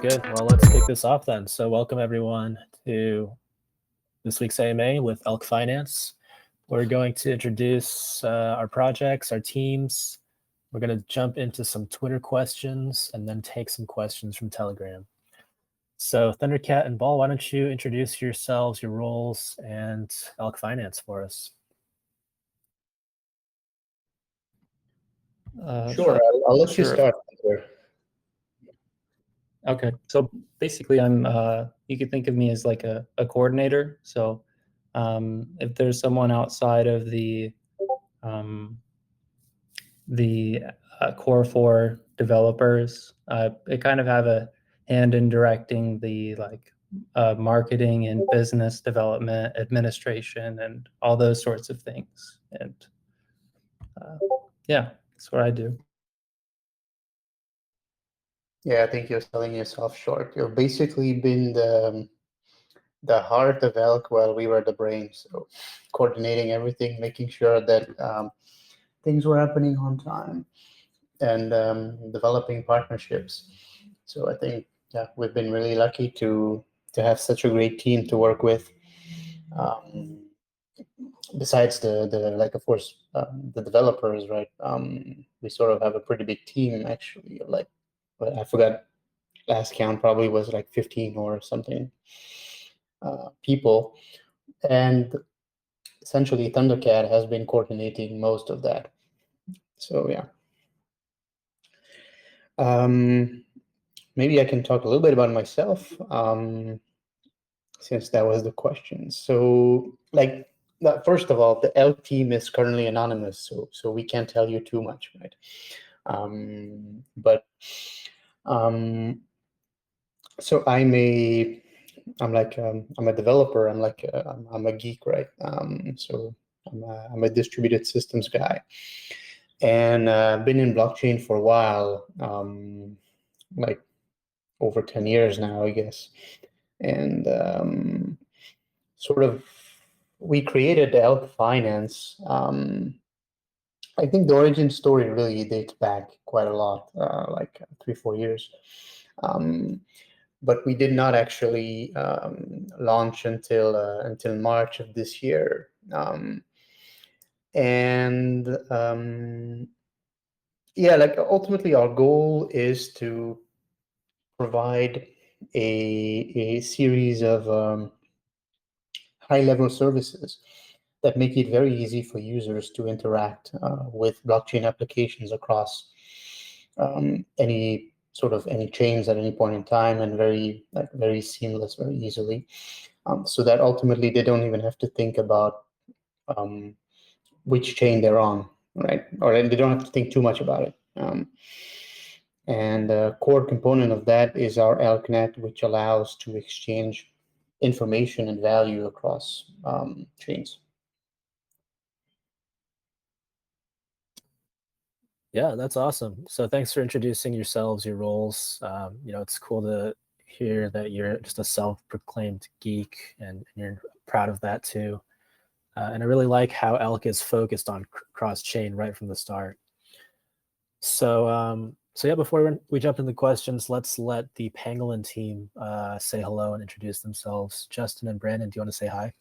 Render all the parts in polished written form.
good. Well, let's kick this off then. So welcome everyone to this week's AMA with Elk Finance. We're going to introduce our projects, our teams. We're going to jump into some Twitter questions and then take some questions from Telegram. So Thundercat and Ball, why don't you introduce yourselves, your roles, and Elk Finance for us? Sure, I'll let you start. Okay, so basically I'm, you could think of me as like a coordinator. So if there's someone outside of the core four developers, I kind of have a hand in directing the marketing and business development, administration, and all those sorts of things. And yeah, that's what I do. Yeah, I think you're selling yourself short. You've basically been the heart of Elk while we were the brain. So coordinating everything, making sure that things were happening on time, and developing partnerships. So I think, yeah, we've been really lucky to have such a great team to work with. Besides of course, the developers, right? We sort of have a pretty big team actually. I forgot, last count probably was like 15 or something people, and essentially Thundercat has been coordinating most of that. So yeah. Maybe I can talk a little bit about myself, since that was the question. So first of all, the Elk team is currently anonymous, so we can't tell you too much, right? So I'm a developer. I'm a geek, right? So I'm a distributed systems guy, and been in blockchain for a while, like over 10 years now, I guess. And we created Elk Finance. I think the origin story really dates back quite a lot, like 3-4 years. But we did not actually launch until March of this year. Ultimately our goal is to provide a series of high-level services that make it very easy for users to interact with blockchain applications across any chains at any point in time, and very seamless, very easily, so that ultimately they don't even have to think about which chain they're on, right? Or they don't have to think too much about it. And a core component of that is our ElkNet, which allows to exchange information and value across chains. Yeah, that's awesome. So thanks for introducing yourselves, your roles. It's cool to hear that you're just a self-proclaimed geek, and you're proud of that too. And I really like how Elk is focused on cross-chain right from the start. So yeah, before we jump into the questions, let's let the Pangolin team say hello and introduce themselves. Justin and Brandon, do you want to say hi?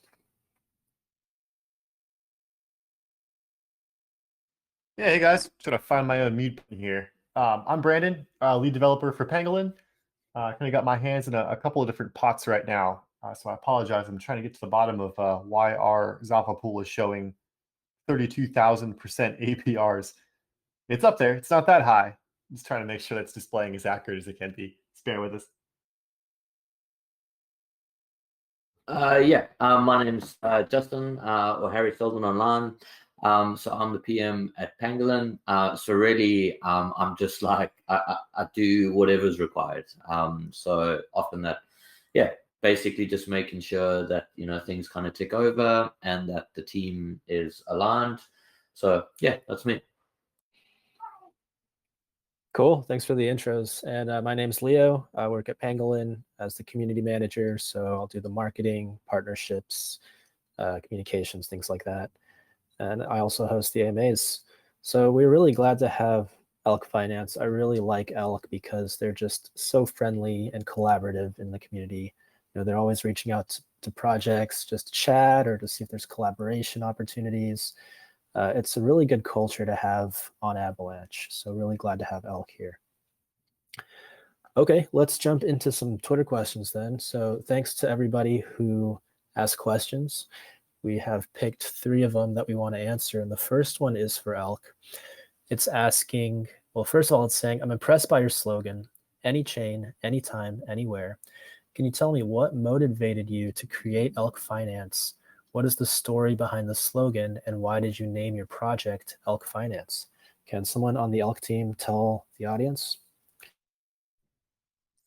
Yeah, hey guys, just gonna find my own mute button here. I'm Brandon, lead developer for Pangolin. Kind of got my hands in a couple of different pots right now, so I apologize. I'm trying to get to the bottom of why our Zappa pool is showing 32,000% APRs. It's up there. It's not that high. I'm just trying to make sure that's displaying as accurate as it can be. Just bear with us. My name's Justin, or Harry Feldman online. So I'm the PM at Pangolin. So really, I'm just like, I do whatever's required. So often that, basically just making sure that, things kind of tick over and that the team is aligned. So yeah, that's me. Cool. Thanks for the intros. And my name's Leo. I work at Pangolin as the community manager. So I'll do the marketing, partnerships, communications, things like that. And I also host the AMAs. So we're really glad to have Elk Finance. I really like Elk because they're just so friendly and collaborative in the community. They're always reaching out to projects just to chat or to see if there's collaboration opportunities. It's a really good culture to have on Avalanche. So really glad to have Elk here. Okay, let's jump into some Twitter questions then. So thanks to everybody who asked questions. We have picked 3 of them that we want to answer. And the first one is for Elk. It's asking, well, first of all, it's saying, I'm impressed by your slogan, any chain, anytime, anywhere. Can you tell me what motivated you to create Elk Finance? What is the story behind the slogan, and why did you name your project Elk Finance? Can someone on the Elk team tell the audience?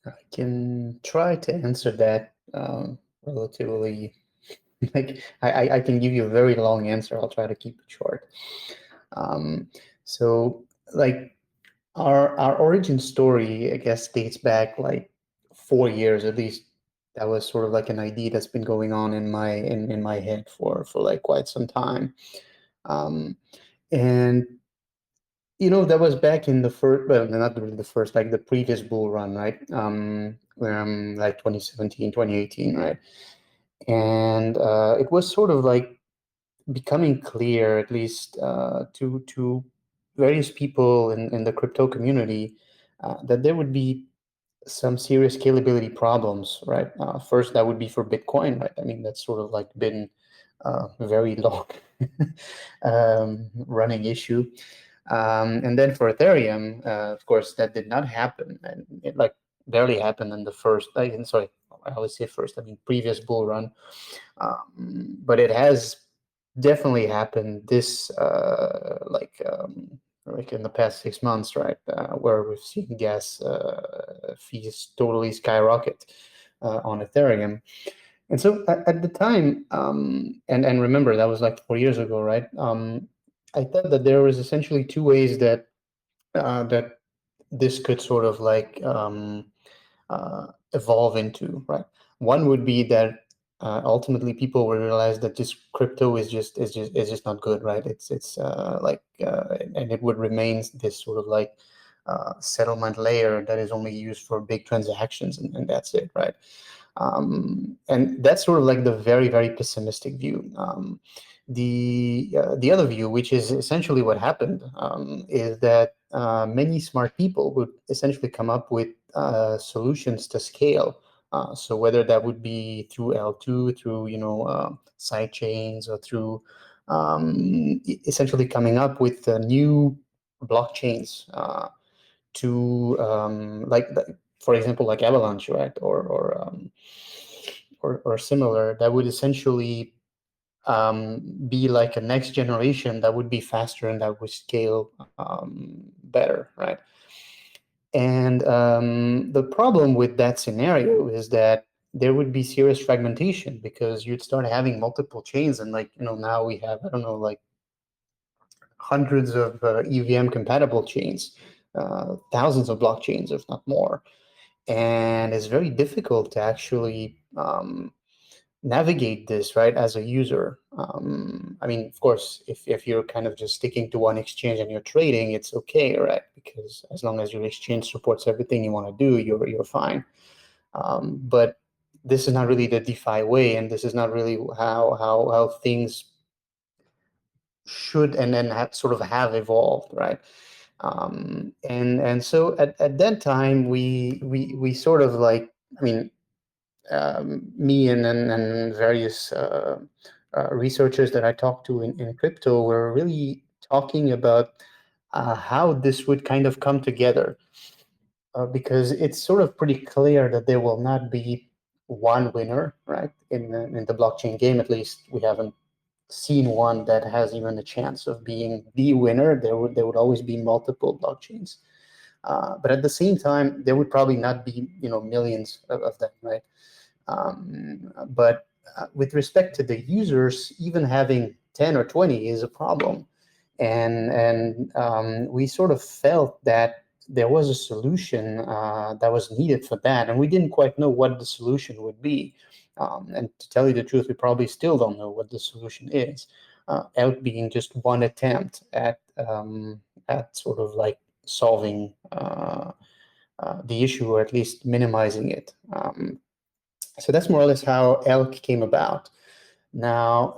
I can try to answer that relatively. I can give you a very long answer. I'll try to keep it short. So like our origin story, I guess, dates back like 4 years at least. That was sort of like an idea that's been going on in my head for like quite some time. And that was back in the first, well, not really the first, like the previous bull run, right? Like 2017, 2018, right? And it was sort of like becoming clear, at least to various people in the crypto community, that there would be some serious scalability problems, right? First, that would be for Bitcoin, right? I mean, that's sort of like been a very long running issue. And then for Ethereum, of course, that did not happen, and it like barely happened in the first. Sorry, I always say first. I mean previous bull run, but it has definitely happened this like in the past 6 months, right? Where we've seen gas fees totally skyrocket on Ethereum. And so at the time, and remember that was like 4 years ago, right? I thought that there was essentially 2 ways that that this could sort of like evolve into, right? One would be that ultimately people will realize that just crypto is just not good, right? It's and it would remain this sort of like settlement layer that is only used for big transactions, and that's it, right? And that's sort of like the very, very pessimistic view. The other view, which is essentially what happened, is that many smart people would essentially come up with solutions to scale. So whether that would be through L2, through side chains, or through essentially coming up with new blockchains to for example, like Avalanche, right, or similar, that would essentially be like a next generation that would be faster and that would scale better, right? And the problem with that scenario is that there would be serious fragmentation, because you'd start having multiple chains, and now we have, I don't know, like hundreds of EVM compatible chains, thousands of blockchains, if not more. And it's very difficult to actually navigate this, right, as a user. I mean, of course, if you're kind of just sticking to one exchange and you're trading, it's okay, right? Because as long as your exchange supports everything you want to do, you're fine. But this is not really the DeFi way, and this is not really how things should and then have evolved, right? And so at that time, we sort of like, I mean, me and various researchers that I talked to in crypto were really talking about how this would kind of come together, because it's sort of pretty clear that there will not be one winner, right? In the blockchain game, at least, we haven't seen one that has even a chance of being the winner. There would always be multiple blockchains, but at the same time, there would probably not be millions of them, right? But with respect to the users, even having 10 or 20 is a problem. And we sort of felt that there was a solution that was needed for that. And we didn't quite know what the solution would be. And to tell you the truth, we probably still don't know what the solution is, out being just one attempt at sort of like solving the issue, or at least minimizing it. So that's more or less how Elk came about. Now,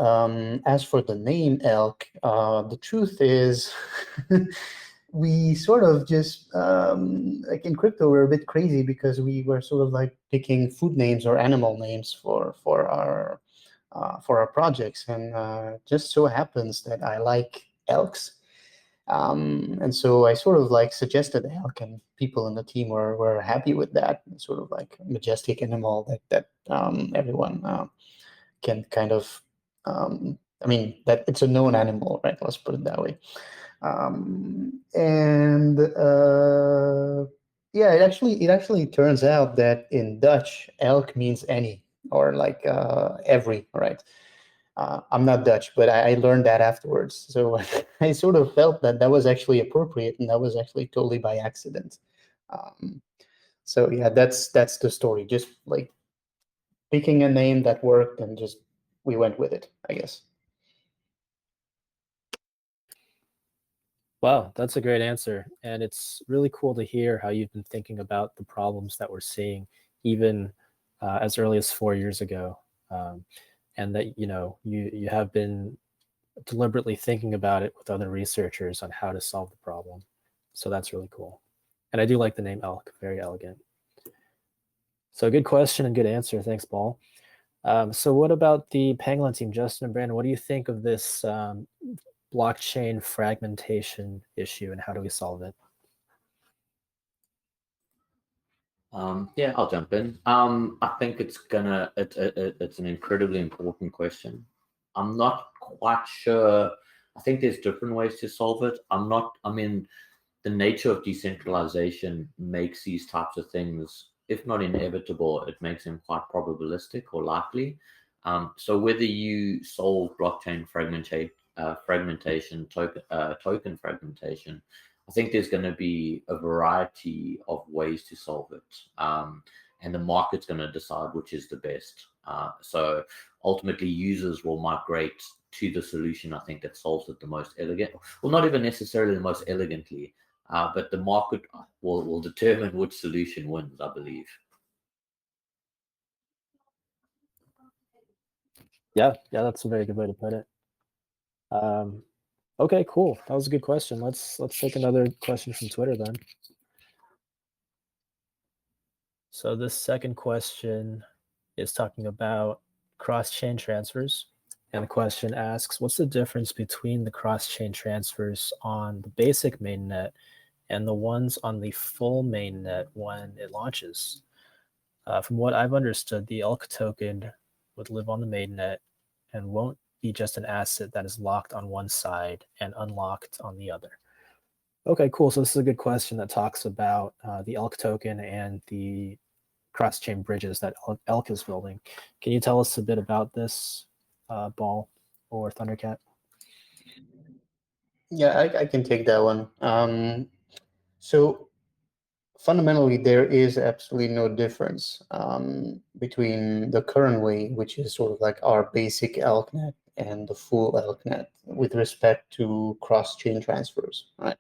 as for the name Elk, the truth is we sort of just, like in crypto, we're a bit crazy because we were sort of like picking food names or animal names for our projects. And just so happens that I like elks. And so I sort of like suggested elk, and people in the team were happy with that. Sort of like majestic animal that everyone can kind of, I mean, that it's a known animal, right? Let's put it that way. Yeah, it actually turns out that in Dutch, elk means any, or like every, right? I'm not Dutch, but I learned that afterwards. So I sort of felt that was actually appropriate, and that was actually totally by accident. So yeah, that's the story. Just like picking a name that worked, and just we went with it, I guess. Wow, that's a great answer. And it's really cool to hear how you've been thinking about the problems that we're seeing, even as early as 4 years ago. And that, you have been deliberately thinking about it with other researchers on how to solve the problem. So that's really cool. And I do like the name Elk, very elegant. So good question and good answer. Thanks, Paul. So what about the Pangolin team, Justin and Brandon? What do you think of this blockchain fragmentation issue, and how do we solve it? Yeah, I'll jump in. I think it's an incredibly important question. I'm not quite sure. I think there's different ways to solve it. The nature of decentralization makes these types of things, if not inevitable, it makes them quite probabilistic or likely. So whether you solve blockchain fragmentation, token fragmentation, I think there's going to be a variety of ways to solve it. And the market's going to decide which is the best. So ultimately, users will migrate to the solution, I think, that solves it the most elegant. Well, not even necessarily the most elegantly, but the market will determine which solution wins, I believe. Yeah, that's a very good way to put it. Okay, cool. That was a good question. Let's take another question from Twitter then. So this second question is talking about cross-chain transfers. And the question asks, what's the difference between the cross-chain transfers on the basic mainnet and the ones on the full mainnet when it launches? From what I've understood, the Elk token would live on the mainnet and won't be just an asset that is locked on one side and unlocked on the other. Okay, cool. So this is a good question that talks about the Elk token and the cross-chain bridges that Elk is building. Can you tell us a bit about this, Ball or Thundercat? Yeah, I can take that one. So fundamentally, there is absolutely no difference between the current way, which is sort of like our basic ElkNet, and the full ElkNet with respect to cross-chain transfers, right?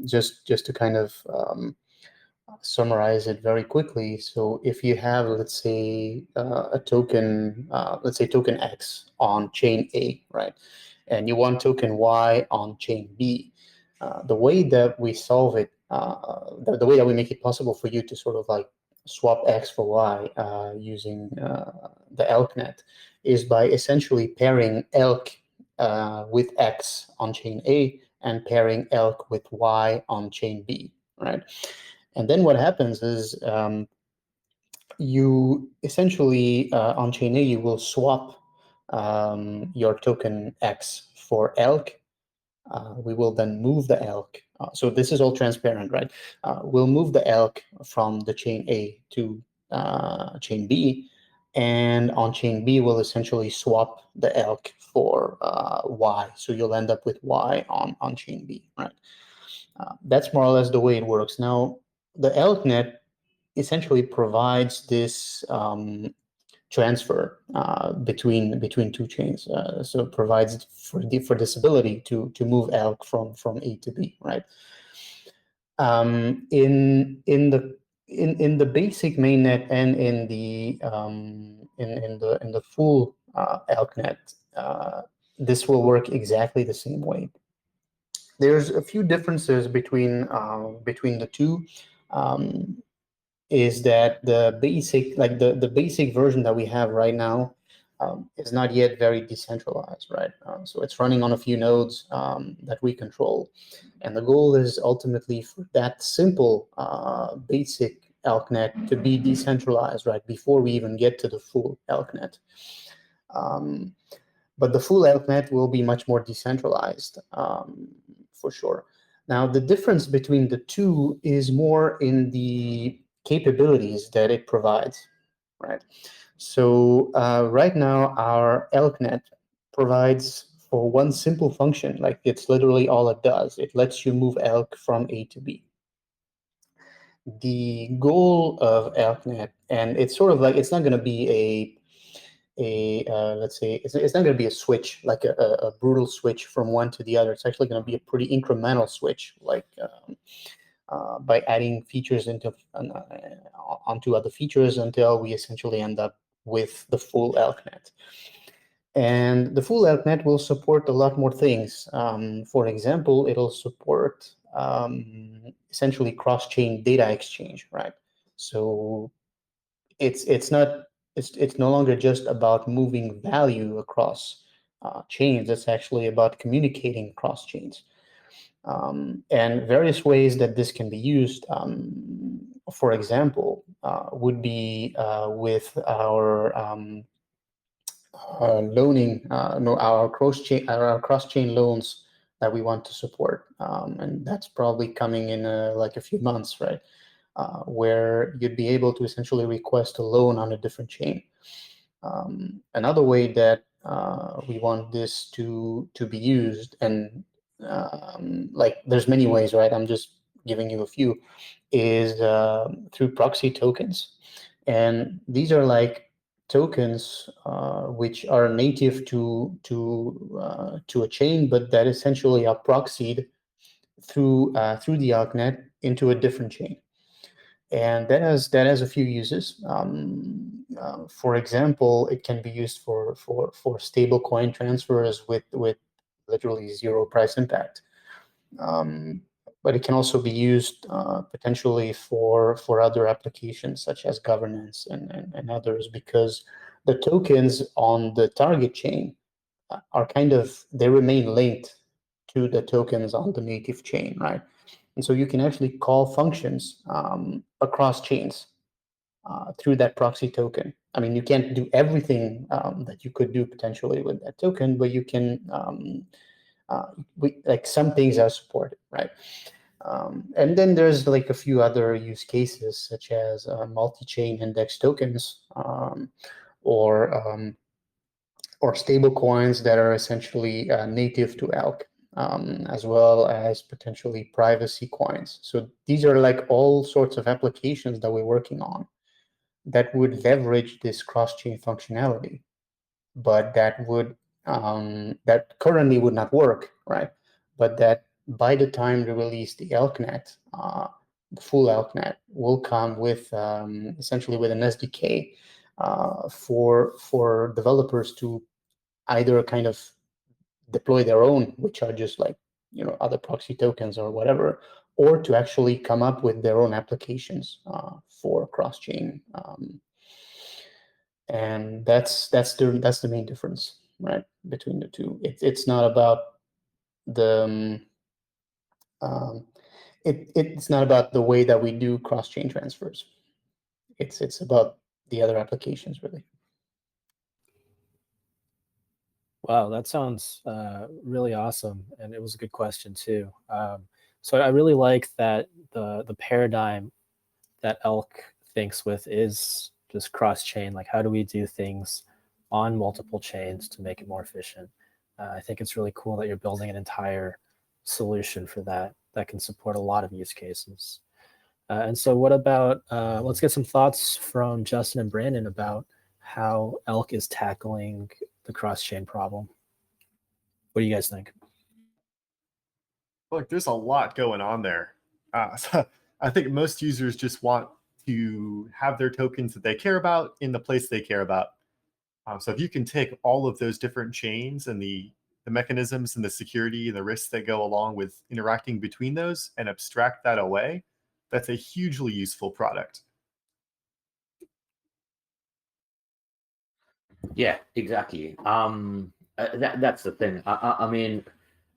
Just to kind of summarize it very quickly. So if you have, let's say, a token, let's say token X on chain A, right? And you want token Y on chain B, the way that we solve it, the way that we make it possible for you to sort of like swap X for Y using the ElkNet is by essentially pairing Elk with X on chain A and pairing Elk with Y on chain B, right? And then what happens is you essentially on chain A, you will swap your token X for Elk. We will then move the Elk. So this is all transparent, right? We'll move the Elk from the chain A to chain B. And on chain B, we'll essentially swap the Elk for Y. So you'll end up with Y on chain B, right? That's more or less the way it works. Now, the ElkNet essentially provides this transfer between two chains. So it provides for this ability to move Elk from A to B, right? In the basic mainnet and in the full ElkNet, this will work exactly the same way. There's a few differences between the two. Is that the basic, like the basic version that we have right now, is not yet very decentralized, right? So it's running on a few nodes that we control, and the goal is ultimately for that simple basic ElkNet to be decentralized, right, before we even get to the full ElkNet. But the full ElkNet will be much more decentralized, for sure. Now, the difference between the two is more in the capabilities that it provides, right? So right now, our ElkNet provides for one simple function, like it's literally all it does. It lets you move elk from A to B. The goal of ElkNet, and it's sort of like, it's not going to be let's say, it's not going to be a switch, like a brutal switch from one to the other. It's actually going to be a pretty incremental switch, like by adding features onto other features until we essentially end up with the full ElkNet. And the full ElkNet will support a lot more things. For example, it'll support essentially cross-chain data exchange, right? So it's no longer just about moving value across chains. It's actually about communicating across chains. And various ways that this can be used, for example, would be with our loaning, our cross-chain loans that we want to support, and that's probably coming in like a few months, right? Where you'd be able to essentially request a loan on a different chain. Another way that we want this to be used, and like there's many ways, right? I'm just giving you a few, is through proxy tokens. And these are like tokens which are native to a chain, but that essentially are proxied through the ElkNet into a different chain. And that has a few uses. For example, it can be used for stable coin transfers with literally zero price impact. But it can also be used potentially for other applications such as governance and others, because the tokens on the target chain are they remain linked to the tokens on the native chain, right? And so you can actually call functions across chains through that proxy token. I mean, you can't do everything that you could do potentially with that token, but you can, like some things are supported, right? And then there's like a few other use cases, such as multi-chain index tokens, or stable coins that are essentially native to ELK. As well as potentially privacy coins. So these are like all sorts of applications that we're working on that would leverage this cross-chain functionality, but that currently would not work, right? But that by the time they release the ElkNet, the full ElkNet will come with essentially with an SDK for developers to either kind of deploy their own, which are just like, other proxy tokens or whatever, or to actually come up with their own applications for cross-chain. And that's the main difference, right, between the two. It's not about the it's not about the way that we do cross-chain transfers. It's about the other applications, really. Wow, that sounds really awesome, and it was a good question too. So I really like that the paradigm that Elk thinks with is just cross-chain. Like, how do we do things on multiple chains to make it more efficient? I think it's really cool that you're building an entire solution for that can support a lot of use cases. And so what about, let's get some thoughts from Justin and Brandon about how Elk is tackling the cross-chain problem. What do you guys think? Look, there's a lot going on there. So I think most users just want to have their tokens that they care about in the place they care about. So if you can take all of those different chains and the mechanisms and the security and the risks that go along with interacting between those and abstract that away, that's a hugely useful product. Yeah, exactly. That's the thing. I mean,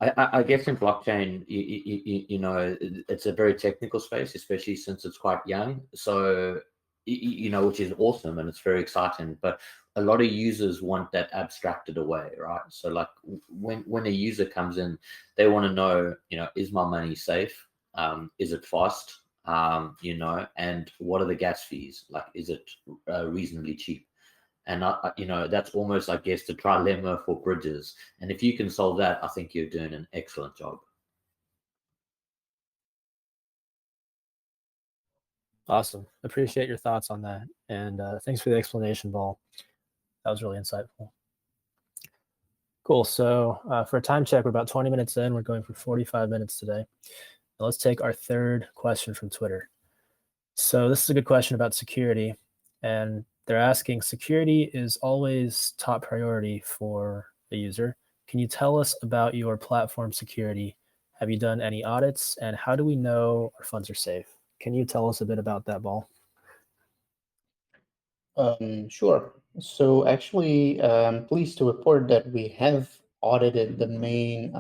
I guess in blockchain, you know, it's a very technical space, especially since it's quite young. So, you know, which is awesome and it's very exciting. But a lot of users want that abstracted away, right? So, like when a user comes in, they want to know, you know, is my money safe? Is it fast? You know, and what are the gas fees? Like, is it reasonably cheap? And you know, that's almost, I guess, the trilemma for bridges. And if you can solve that, I think you're doing an excellent job. Awesome. Appreciate your thoughts on that. And thanks for the explanation, Ball. That was really insightful. Cool. So for a time check, we're about 20 minutes in. We're going for 45 minutes today. Now let's take our third question from Twitter. So this is a good question about security. And they're asking, security is always top priority for a user. Can you tell us about your platform security? Have you done any audits? And how do we know our funds are safe? Can you tell us a bit about that, Ball? Sure. So actually, I'm pleased to report that we have audited the main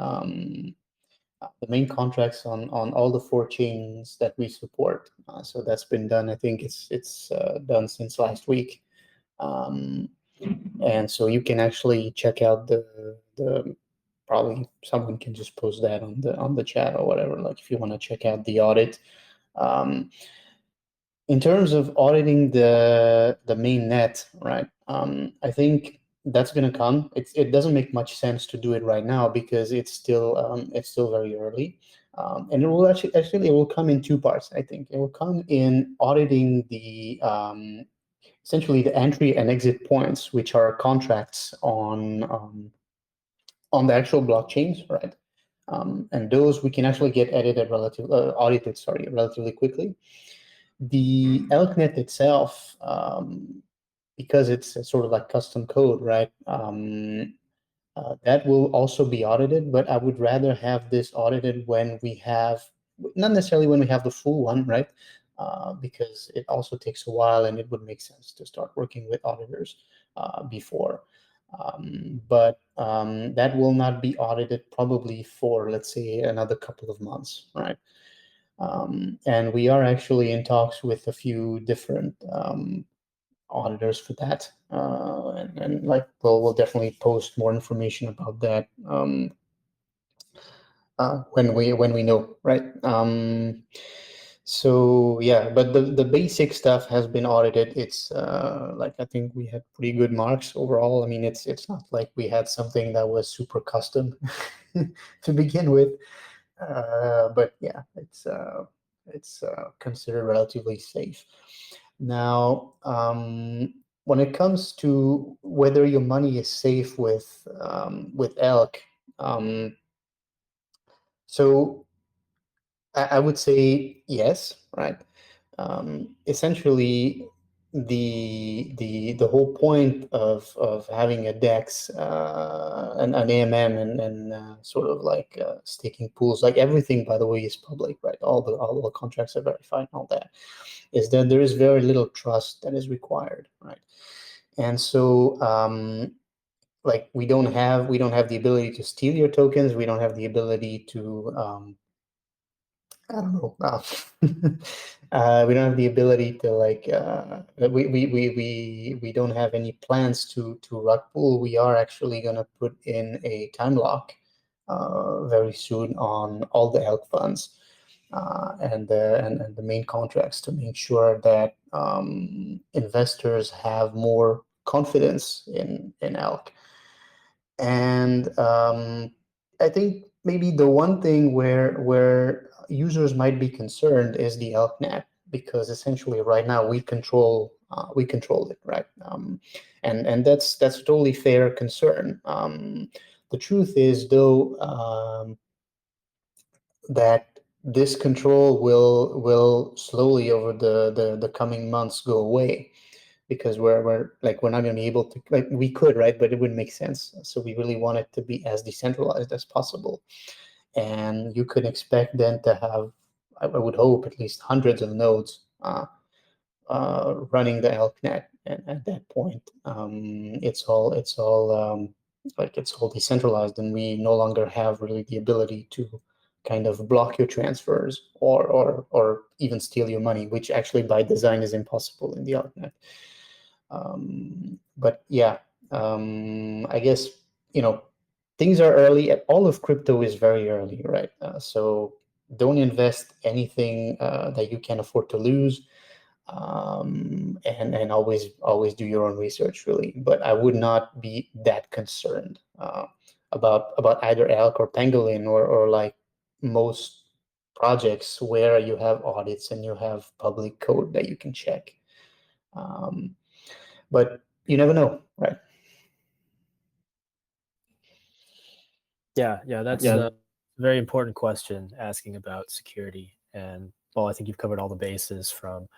contracts on all the 4 chains that we support. So that's been done. I think it's done since last week, and so you can actually check out the probably someone can just post that on the chat or whatever. Like if you want to check out the audit. In terms of auditing the main net, right? I think that's going to come. It doesn't make much sense to do it right now because it's still very early, and it will actually it will come in 2 parts. I think it will come in auditing the essentially the entry and exit points, which are contracts on the actual blockchains, right? And those we can actually get audited relatively quickly. The ElkNet itself, because it's sort of like custom code, right? That will also be audited, but I would rather have this audited when we have, not necessarily when we have the full one, right? Because it also takes a while and it would make sense to start working with auditors before. But that will not be audited probably for, let's say, another couple of months, right? And we are actually in talks with a few different auditors for that, and like we'll definitely post more information about that when we know, right? So yeah, but the basic stuff has been audited. It's like I think we had pretty good marks overall. I mean, it's not like we had something that was super custom to begin with. But yeah, it's considered relatively safe. Now, when it comes to whether your money is safe with Elk, so I would say yes, right? Essentially, the whole point of having a DEX, an AMM, and sort of like staking pools, like everything, by the way, is public, right? All the contracts are verified and all that, is that there is very little trust that is required, right? And so like we don't have the ability to steal your tokens. We don't have the ability to I don't know. We don't have the ability to like. We don't have any plans to rug pull. We are actually going to put in a time lock very soon on all the Elk funds and the main contracts to make sure that investors have more confidence in Elk. And I think maybe the one thing where users might be concerned is the ElkNet, because essentially right now we control it, right? And that's a totally fair concern. The truth is, though, that this control will slowly over the coming months go away, because we're not going to be able to, like, we could, right, but it wouldn't make sense. So we really want it to be as decentralized as possible, and you could expect then to have, I would hope, at least hundreds of nodes running the ElkNet, and at that point, it's all decentralized, and we no longer have really the ability to kind of block your transfers or even steal your money, which actually by design is impossible in the ElkNet. But yeah, I guess, things are early. All of crypto is very early, right? So don't invest anything that you can afford to lose. And always do your own research, really. But I would not be that concerned about either Elk or Pangolin or like most projects where you have audits and you have public code that you can check. But you never know, right? Yeah, that's a very important question, asking about security. And well, I think you've covered all the bases, from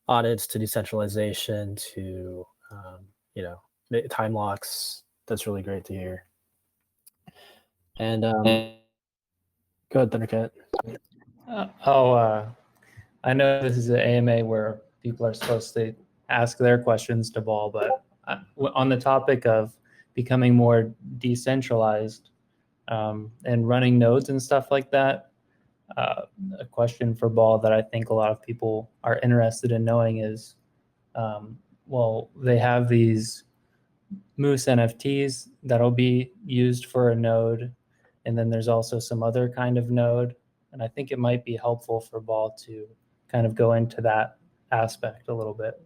audits to decentralization to time locks. That's really great to hear. And go ahead, Thundercat. I know this is an AMA where people are supposed to ask their questions to Ball, but on the topic of becoming more decentralized and running nodes and stuff like that, a question for Ball that I think a lot of people are interested in knowing is, well, they have these Moose NFTs that'll be used for a node, and then there's also some other kind of node, and I think it might be helpful for Ball to kind of go into that aspect a little bit.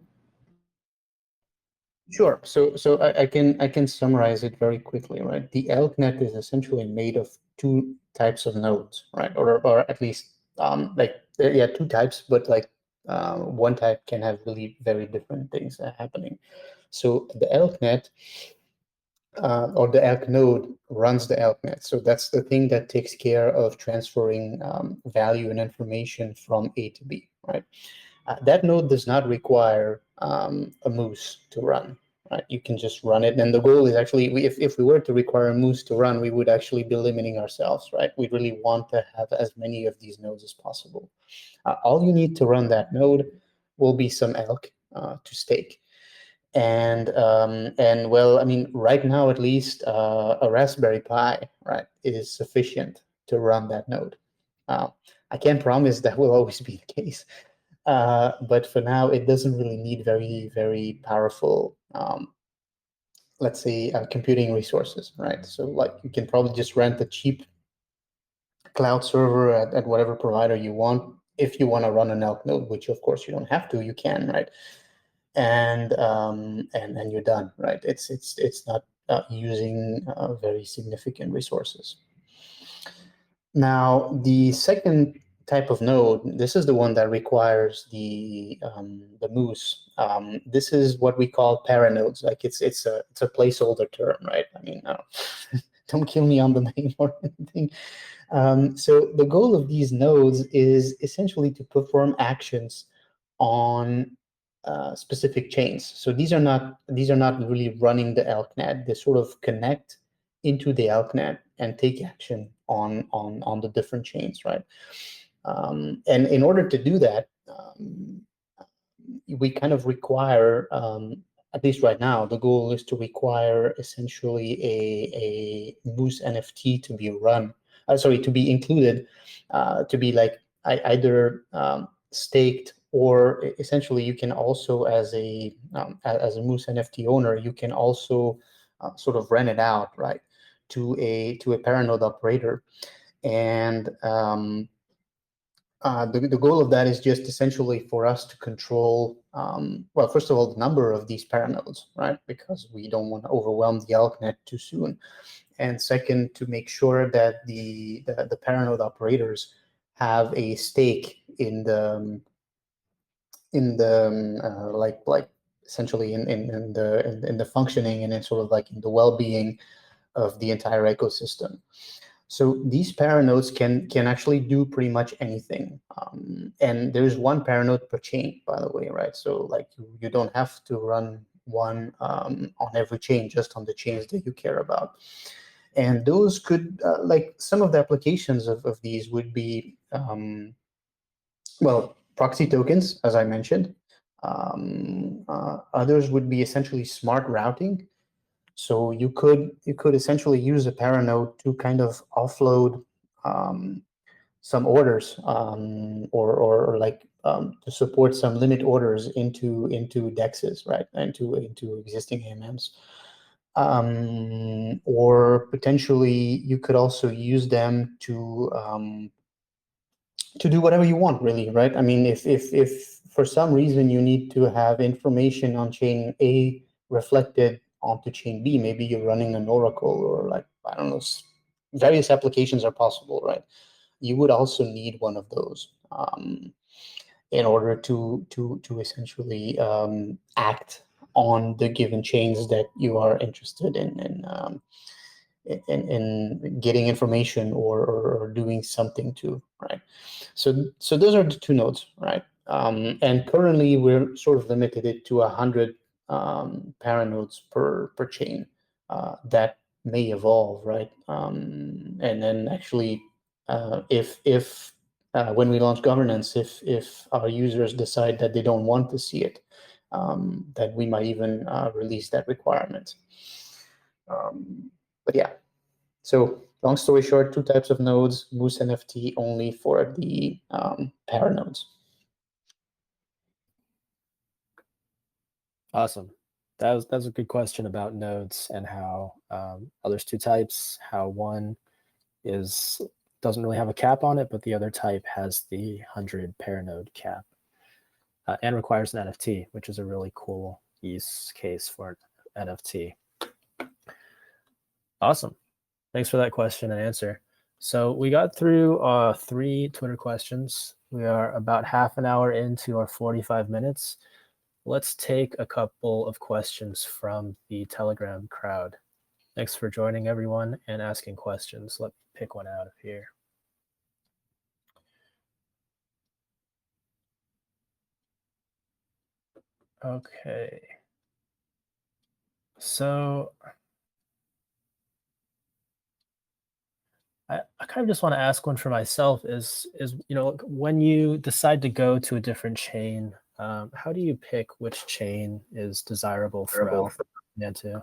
Sure. So I can summarize it very quickly, right? The ElkNet is essentially made of two types of nodes, right? Or at least two types, but one type can have really very different things happening. So the ElkNet or the Elk node runs the ElkNet. So that's the thing that takes care of transferring value and information from A to B, right? That node does not require a Moose to run, right? You can just run it. And the goal is actually, if we were to require a Moose to run, we would actually be limiting ourselves, right? We really want to have as many of these nodes as possible. All you need to run that node will be some Elk to stake. And well, I mean, right now, at least a Raspberry Pi, right, is sufficient to run that node. I can't promise that will always be the case. But for now, it doesn't really need very, very powerful, let's say, computing resources, right? So like you can probably just rent a cheap cloud server at whatever provider you want. If you want to run an Elk node, which of course you don't have to, you can, right? And you're done, right? It's not using very significant resources. Now, the second type of node, this is the one that requires the Moose. This is what we call paranodes. Like it's a placeholder term, right? I mean, don't kill me on the name or anything. So the goal of these nodes is essentially to perform actions on specific chains. So these are not really running the ElkNet. They sort of connect into the ElkNet and take action on the different chains, right? And in order to do that, we kind of require, at least right now, the goal is to require essentially a Moose NFT to be run. To be included, to be like either staked, or essentially you can also, as a Moose NFT owner, you can also sort of rent it out, right, to a paranode operator. And the goal of that is just essentially for us to control, well, first of all, the number of these paranodes, right, because we don't want to overwhelm the ElkNet too soon. And second, to make sure that the paranode operators have a stake in the essentially in the functioning and in sort of like in the well-being of the entire ecosystem. So these paranodes can actually do pretty much anything. And there's one paranode per chain, by the way, right? So like you don't have to run one on every chain, just on the chains that you care about. And those could, like some of the applications of these would be, well, proxy tokens, as I mentioned. Others would be essentially smart routing. So you could essentially use a paranode to kind of offload some orders, or like to support some limit orders into DEXs, right? Into existing AMMs. Or potentially you could also use them to do whatever you want, really, right? I mean, if for some reason you need to have information on chain A reflected onto chain B, maybe you're running an Oracle, or like, I don't know, various applications are possible, right? You would also need one of those in order to essentially act on the given chains that you are interested in getting information or doing something to, right? So those are the two nodes, right? And currently we're sort of limited it to 100 paranodes per chain. That may evolve, right? And then actually, if when we launch governance, if our users decide that they don't want to see it, that we might even release that requirement. But yeah, so long story short, two types of nodes, Moose NFT only for the paranodes. Awesome. That was a good question about nodes and how there's two types, how one doesn't really have a cap on it, but the other type has the 100 paranode cap and requires an NFT, which is a really cool use case for an NFT. Awesome. Thanks for that question and answer. So we got through 3 Twitter questions. We are about half an hour into our 45 minutes. Let's take a couple of questions from the Telegram crowd. Thanks for joining, everyone, and asking questions. Let me pick one out of here. Okay. So I kind of just want to ask one for myself is when you decide to go to a different chain, how do you pick which chain is desirable for Elk into?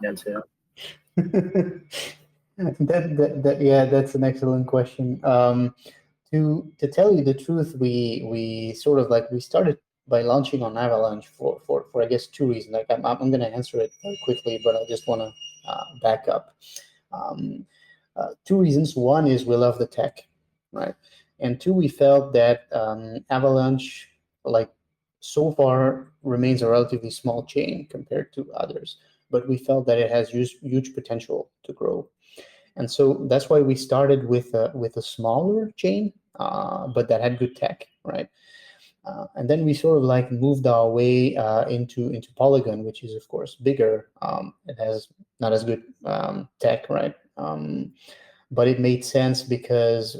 Yeah, that's an excellent question. To tell you the truth, we sort of like we started by launching on Avalanche for I guess 2 reasons. Like I'm going to answer it very quickly, but I just want to back up. 2 reasons. One is we love the tech, right? And 2, we felt that Avalanche, like so far, remains a relatively small chain compared to others, but we felt that it has huge potential to grow. And so that's why we started with a smaller chain, but that had good tech, right? And then we sort of like moved our way into Polygon, which is of course bigger. It has not as good tech, right? But it made sense because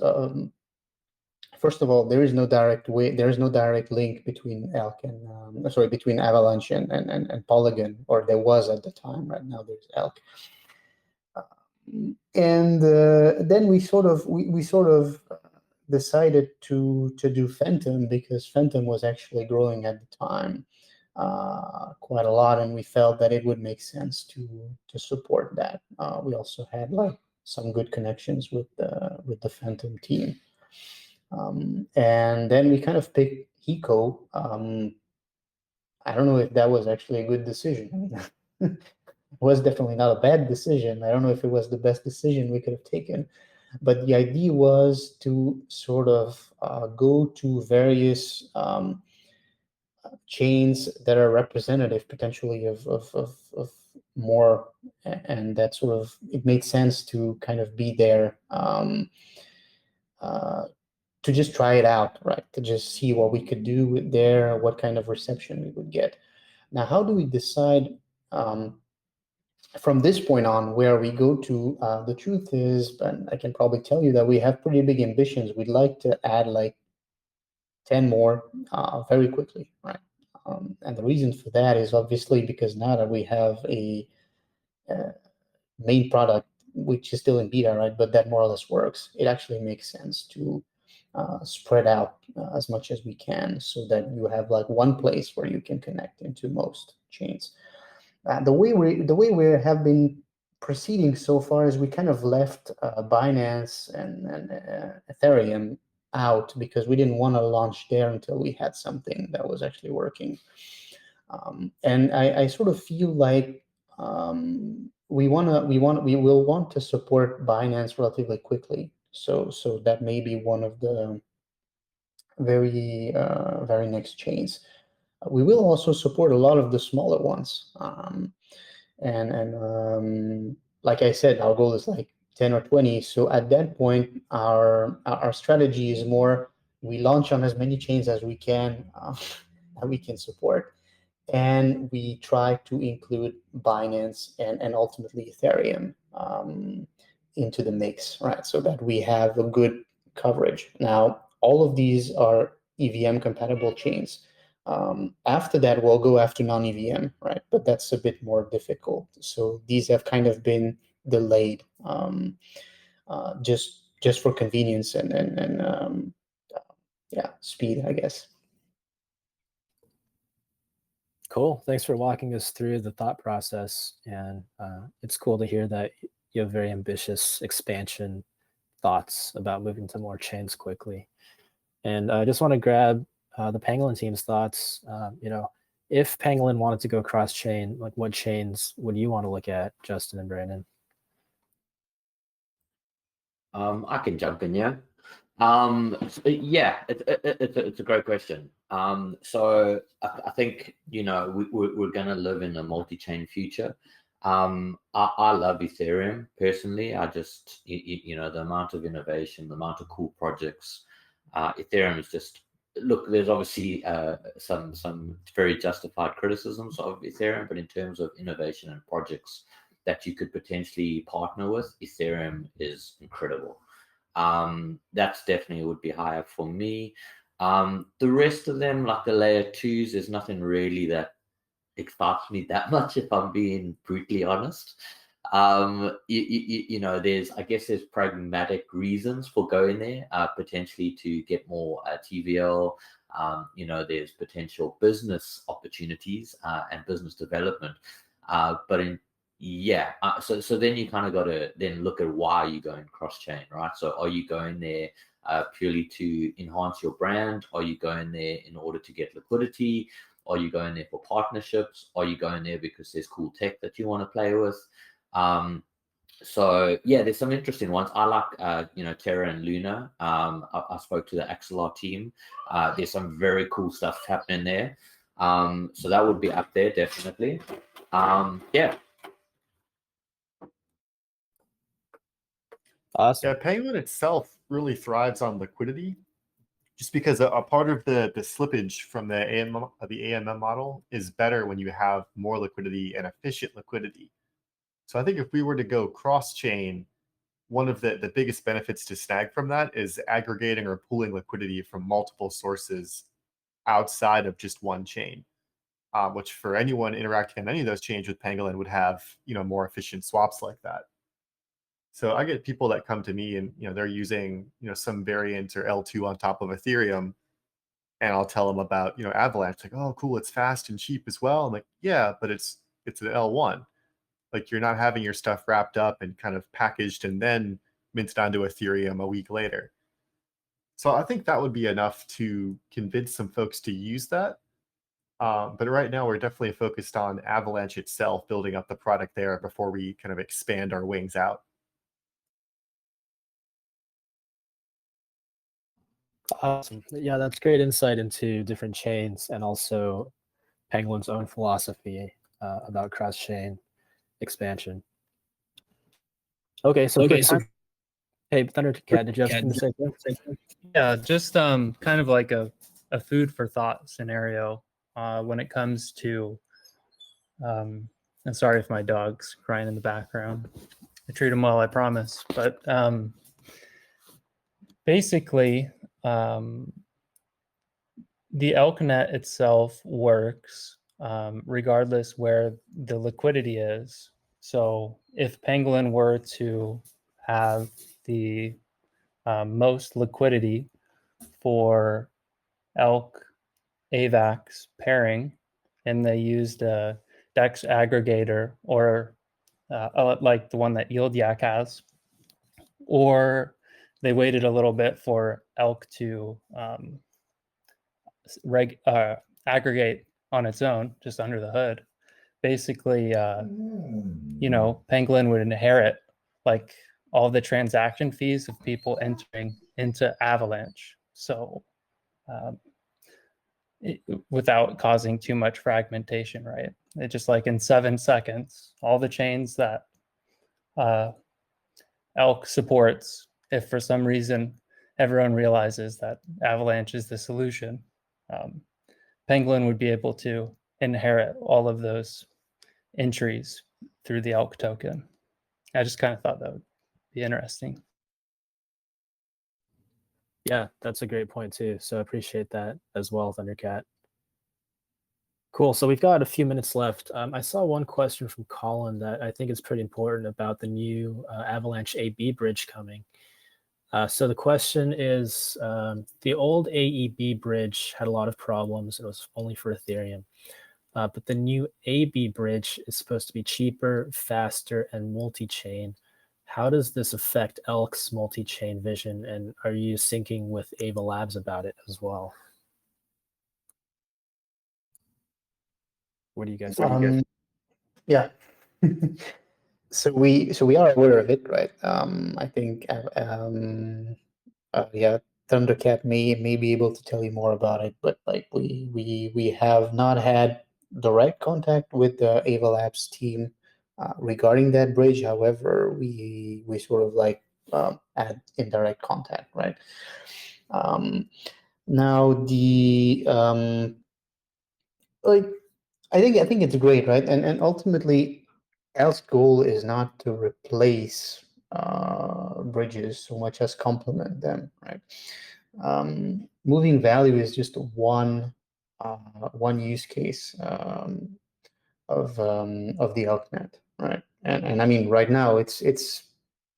first of all, there is no direct link between Elk and between Avalanche and Polygon, or there was at the time. Right now, there's Elk. And then we sort of decided to do Phantom because Phantom was actually growing at the time quite a lot, and we felt that it would make sense to support that. We also had like some good connections with the Phantom team, and then we kind of picked Eco. I don't know if that was actually a good decision. It was definitely not a bad decision. I don't know if it was the best decision we could have taken, but the idea was to sort of go to various chains that are representative potentially of more, and that sort of, it made sense to kind of be there to just try it out, right? To just see what we could do there, what kind of reception we would get. Now, how do we decide from this point on, where we go to, the truth is, and I can probably tell you that we have pretty big ambitions. We'd like to add like 10 more very quickly, right? And the reason for that is obviously because now that we have a main product, which is still in beta, right, but that more or less works, it actually makes sense to spread out as much as we can, so that you have like one place where you can connect into most chains. The way we have been proceeding so far is we kind of left Binance and Ethereum out, because we didn't want to launch there until we had something that was actually working. And I sort of feel like we will want to support Binance relatively quickly. So that may be one of the very next chains. We will also support a lot of the smaller ones. And like I said, our goal is like 10 or 20. So at that point, our strategy is more, we launch on as many chains as we can that we can support. And we try to include Binance and ultimately Ethereum into the mix, right? So that we have a good coverage. Now, all of these are EVM compatible chains. After that, we'll go after non-EVM, right? But that's a bit more difficult. So these have kind of been delayed just for convenience and speed, I guess. Cool. Thanks for walking us through the thought process. And it's cool to hear that you have very ambitious expansion thoughts about moving to more chains quickly. And I just want to grab the Pangolin team's thoughts. If Pangolin wanted to go cross-chain, like what chains would you want to look at, Justin and Brandon? I can jump in, yeah. It's a great question. So I think we're going to live in a multi-chain future. I love Ethereum personally. I just the amount of innovation, the amount of cool projects. Ethereum is just, look, there's obviously some very justified criticisms of Ethereum, but in terms of innovation and projects that you could potentially partner with, Ethereum is incredible. That's definitely would be higher for me. The rest of them, like the layer 2s, there's nothing really that excites me that much, if I'm being brutally honest. There's pragmatic reasons for going there, potentially to get more TVL. There's potential business opportunities and business development. So then you kind of got to then look at why you're going cross-chain, right? So are you going there purely to enhance your brand? Are you going there in order to get liquidity? Are you going there for partnerships? Are you going there because there's cool tech that you want to play with? There's some interesting ones. I like, Terra and Luna. I spoke to the Axelar team. There's some very cool stuff happening there. So that would be up there, definitely. Awesome. Yeah, Penguin itself really thrives on liquidity, just because a part of the slippage from the AMM model is better when you have more liquidity and efficient liquidity. So I think if we were to go cross-chain, one of the biggest benefits to snag from that is aggregating or pooling liquidity from multiple sources outside of just one chain, which for anyone interacting on any of those chains with Pangolin would have more efficient swaps like that. So I get people that come to me and they're using some variant or L2 on top of Ethereum, and I'll tell them about Avalanche, like, oh cool, it's fast and cheap as well. I'm like, yeah, but it's an L1. Like, you're not having your stuff wrapped up and kind of packaged and then minted onto Ethereum a week later. So I think that would be enough to convince some folks to use that. But right now we're definitely focused on Avalanche itself, building up the product there before we kind of expand our wings out. Awesome. Yeah, that's great insight into different chains and also Penguin's own philosophy about cross-chain expansion. Okay, so hey, Thundercat, did you have something to say? Yeah, just kind of like a food for thought scenario when it comes to And sorry if my dog's crying in the background. I treat him well, I promise. But basically, the ElkNet itself works regardless where the liquidity is. So if Pangolin were to have the most liquidity for Elk AVAX pairing, and they used a DEX aggregator or like the one that YieldYak has, or they waited a little bit for Elk to aggregate on its own, just under the hood. Basically, Pangolin would inherit like all the transaction fees of people entering into Avalanche. So without causing too much fragmentation, right? It just like in 7 seconds, all the chains that Elk supports, if for some reason everyone realizes that Avalanche is the solution, Pangolin would be able to inherit all of those entries through the Elk token. I just kind of thought that would be interesting. Yeah, that's a great point too. So I appreciate that as well, Thundercat. Cool. So we've got a few minutes left. I saw one question from Colin that I think is pretty important about the new Avalanche AB bridge coming. So the question is, the old AEB bridge had a lot of problems. It was only for Ethereum. But the new AB bridge is supposed to be cheaper, faster, and multi-chain. How does this affect Elk's multi-chain vision? And are you syncing with Ava Labs about it as well? What do you guys think? Yeah. So we are aware of it, right? I think yeah, Thundercat may be able to tell you more about it, but like we have not had direct contact with the Ava Labs team regarding that bridge. However, we sort of like had indirect contact, right? Now the like I think it's great, right? And ultimately, Elk's goal is not to replace bridges so much as complement them, right? Moving value is just one use case of the ElkNet, right? And I mean, right now it's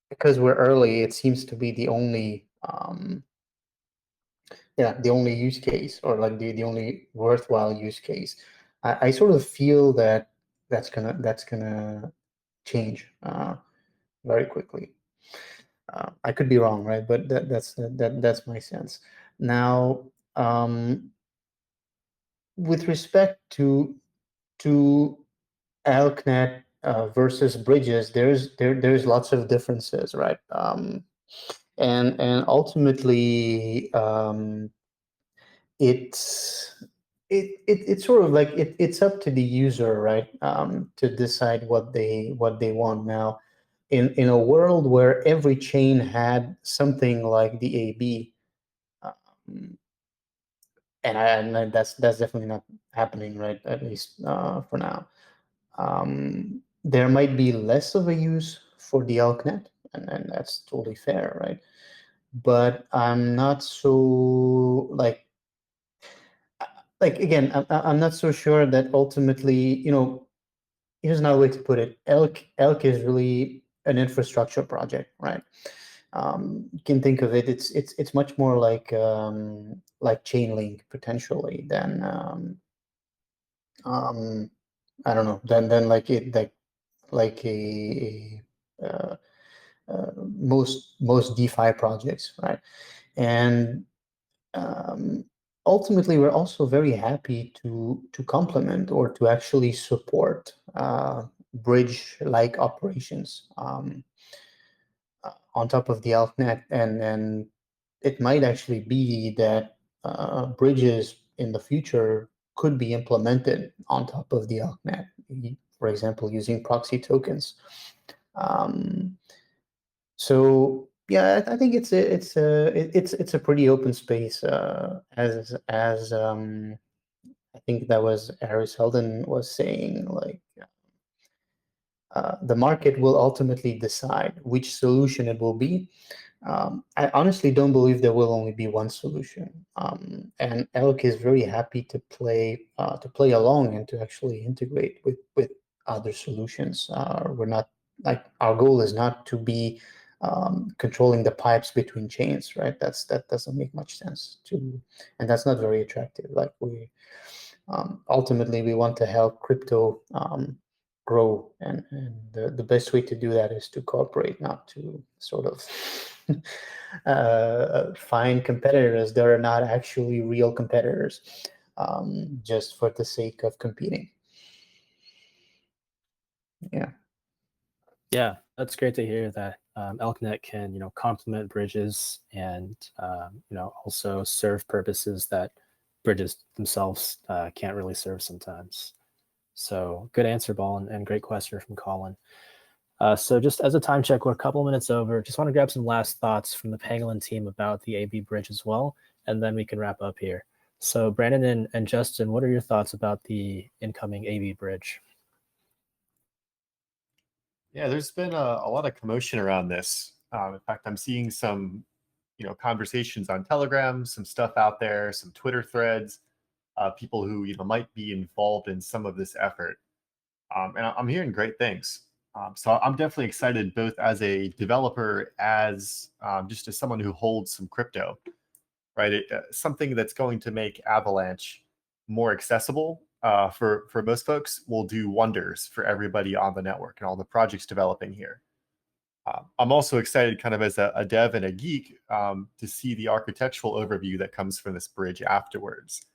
because we're early. It seems to be the only the only use case, or like the only worthwhile use case. I sort of feel that that's gonna change very quickly. I could be wrong, right? But that's my sense. Now, with respect to ElkNet versus bridges, there's lots of differences, right? And ultimately, it's sort of like it's up to the user, right, to decide what they want. Now, in a world where every chain had something like the AB, and that's definitely not happening, right? At least for now. There might be less of a use for the ElkNet, and that's totally fair, right? But I'm not so like again, I'm not so sure that ultimately, here's another way to put it. Elk is really an infrastructure project, right? You can think of it. It's much more like Chainlink potentially than I don't know, than like most DeFi projects, right? And ultimately, we're also very happy to complement or to actually support bridge-like operations on top of the ElkNet, and it might actually be that bridges in the future could be implemented on top of the ElkNet, for example, using proxy tokens. So yeah, I think it's a pretty open space, as I think that was Harris Heldon was saying, like the market will ultimately decide which solution it will be. I honestly don't believe there will only be one solution, and Elk is very happy to play along and to actually integrate with other solutions. We're not like, our goal is not to be controlling the pipes between chains, right? That doesn't make much sense and that's not very attractive. Like we ultimately we want to help crypto grow, and the best way to do that is to cooperate, not to sort of find competitors that are not actually real competitors, just for the sake of competing. Yeah, that's great to hear that ElkNet can, complement bridges and, also serve purposes that bridges themselves can't really serve sometimes. So good answer, Ball, and great question from Colin. So just as a time check, we're a couple minutes over. Just want to grab some last thoughts from the Pangolin team about the AB bridge as well, and then we can wrap up here. So Brandon and Justin, what are your thoughts about the incoming AB bridge? Yeah, there's been a lot of commotion around this. In fact, I'm seeing some, conversations on Telegram, some stuff out there, some Twitter threads, people who might be involved in some of this effort, and I'm hearing great things. So I'm definitely excited, both as a developer, as just as someone who holds some crypto, right? Something that's going to make Avalanche more accessible for most folks will do wonders for everybody on the network and all the projects developing here. I'm also excited, kind of as a dev and a geek, to see the architectural overview that comes from this bridge afterwards.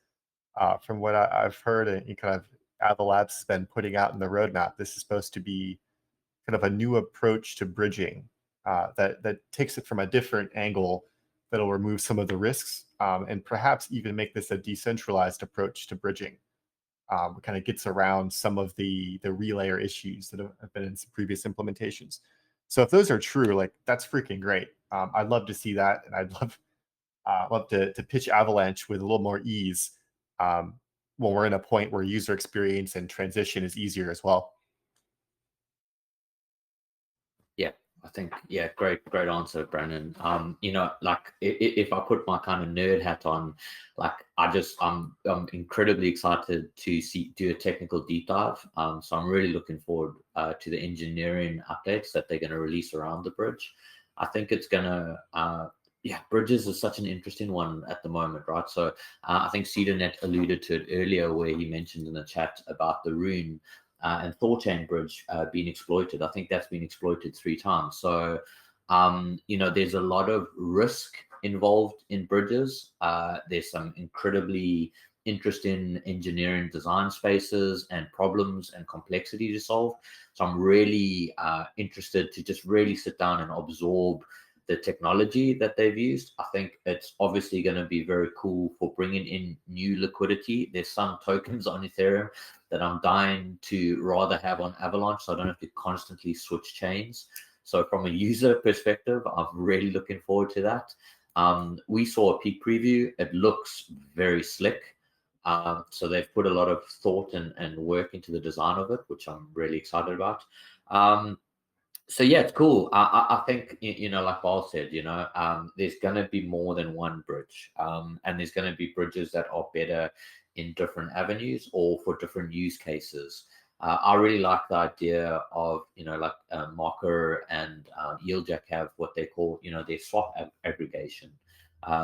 From what I've heard, and kind of Avalabs has been putting out in the roadmap, this is supposed to be kind of a new approach to bridging that takes it from a different angle, that'll remove some of the risks, and perhaps even make this a decentralized approach to bridging. It kind of gets around some of the relayer issues that have been in some previous implementations. So if those are true, like, that's freaking great. I'd love to see that, and I'd love to pitch Avalanche with a little more ease, when we're in a point where user experience and transition is easier as well. Yeah, I think, great answer, Brandon. Like, if I put my kind of nerd hat on, like, I'm incredibly excited to do a technical deep dive. So I'm really looking forward to the engineering updates that they're going to release around the bridge. I think it's going to, bridges is such an interesting one at the moment, right? So I think CedarNet alluded to it earlier, where he mentioned in the chat about the Rune and Thorchain bridge being exploited. I think that's been exploited 3 times. So, there's a lot of risk involved in bridges. There's some incredibly interesting engineering design spaces and problems and complexity to solve. So I'm really interested to just really sit down and absorb the technology that they've used. I think it's obviously going to be very cool for bringing in new liquidity. There's some tokens on Ethereum that I'm dying to rather have on Avalanche, so I don't have to constantly switch chains. So from a user perspective, I'm really looking forward to that. We saw a peek preview. It looks very slick. So they've put a lot of thought and work into the design of it, which I'm really excited about. So yeah, it's cool. I think, like Paul said, there's going to be more than one bridge, and there's going to be bridges that are better in different avenues or for different use cases. I really like the idea of, like Marker and Yieldjack have what they call, their swap aggregation.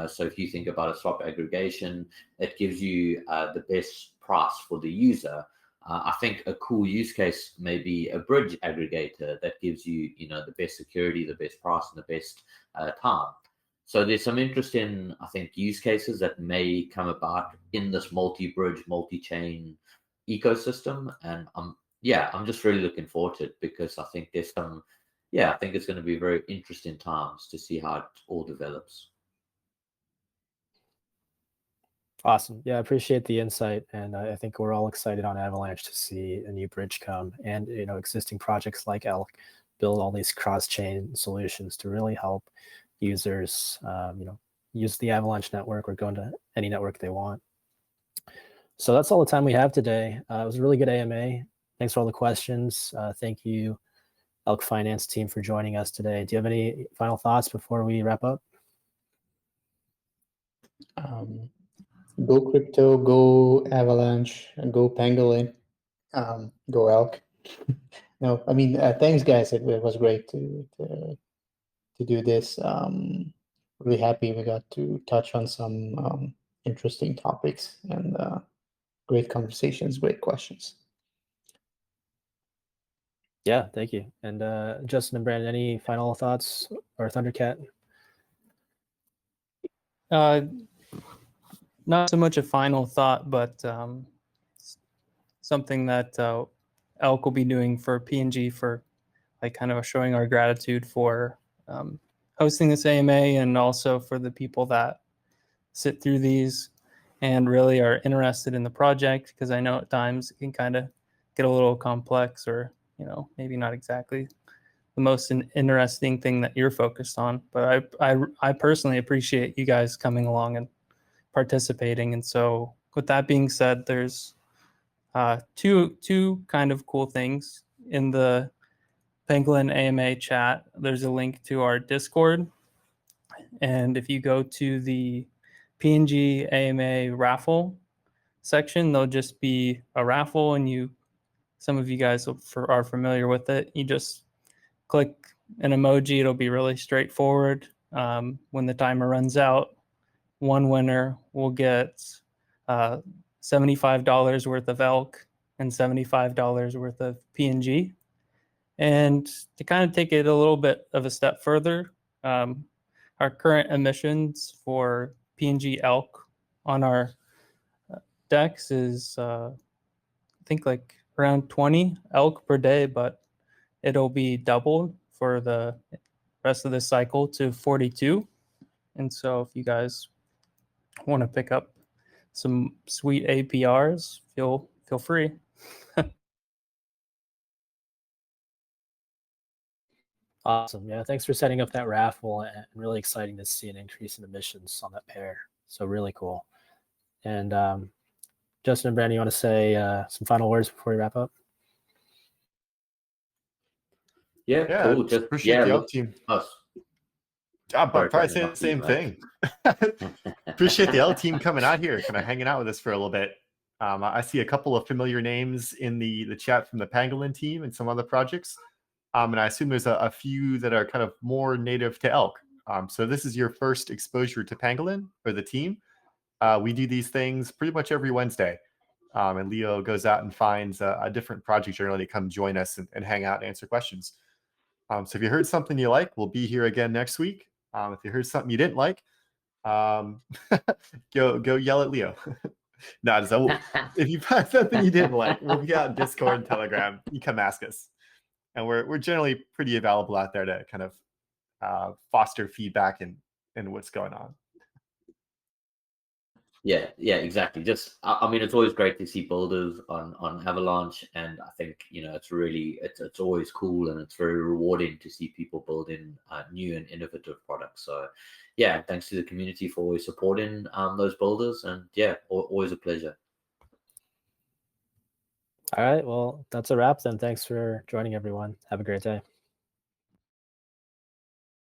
So if you think about a swap aggregation, it gives you the best price for the user. I think a cool use case may be a bridge aggregator that gives you, the best security, the best price, and the best time. So there's some interesting, I think, use cases that may come about in this multi-bridge, multi-chain ecosystem. And I'm just really looking forward to it, because I think there's some, I think it's going to be very interesting times to see how it all develops. Awesome. Yeah, I appreciate the insight. And I think we're all excited on Avalanche to see a new bridge come, and, existing projects like Elk build all these cross-chain solutions to really help users, use the Avalanche network or go into any network they want. So that's all the time we have today. It was a really good AMA. Thanks for all the questions. Thank you, Elk Finance team, for joining us today. Do you have any final thoughts before we wrap up? Go crypto, go Avalanche, and go Pangolin, go Elk. No, I mean, thanks guys. It was great to do this. Really happy we got to touch on some interesting topics and great conversations, great questions. Yeah, thank you. And Justin and Brandon, any final thoughts, or Thundercat? Not so much a final thought, but something that Elk will be doing for PNG for like kind of showing our gratitude for hosting this AMA, and also for the people that sit through these and really are interested in the project, because I know at times it can kind of get a little complex, or maybe not exactly the most interesting thing that you're focused on. But I personally appreciate you guys coming along and participating. And so with that being said, there's two kind of cool things in the Pangolin AMA chat. There's a link to our Discord, and if you go to the PNG AMA raffle section, there'll just be a raffle, and some of you guys are familiar with it. You just click an emoji. It'll be really straightforward. When the timer runs out, one winner will get $75 worth of Elk and $75 worth of PNG. And to kind of take it a little bit of a step further, our current emissions for PNG Elk on our decks is, I think, like around 20 elk per day, but it'll be doubled for the rest of the cycle to 42. And so if you guys want to pick up some sweet APRs, feel free. Awesome. Yeah, thanks for setting up that raffle, and really exciting to see an increase in emissions on that pair. So really cool. And Justin and Brandon, you want to say some final words before we wrap up? Yeah, cool. Just appreciate the Elk team. Us. I'm probably saying the same thing. Appreciate the L team coming out here, kind of hanging out with us for a little bit. I see a couple of familiar names in the chat from the Pangolin team and some other projects. And I assume there's a few that are kind of more native to Elk. So this is your first exposure to Pangolin or the team. We do these things pretty much every Wednesday. And Leo goes out and finds a different project generally to come join us and hang out and answer questions. So if you heard something you like, we'll be here again next week. If you heard something you didn't like, go yell at Leo. No, so if you find something you didn't like, we'll be out in Discord and Telegram. You come ask us, and we're generally pretty available out there to kind of foster feedback and what's going on. Yeah, exactly. Just, I mean, it's always great to see builders on Avalanche, and I think it's always cool, and it's very rewarding to see people building new and innovative products. So, yeah, thanks to the community for always supporting those builders, and yeah, always a pleasure. All right, well, that's a wrap then. Thanks for joining, everyone. Have a great day.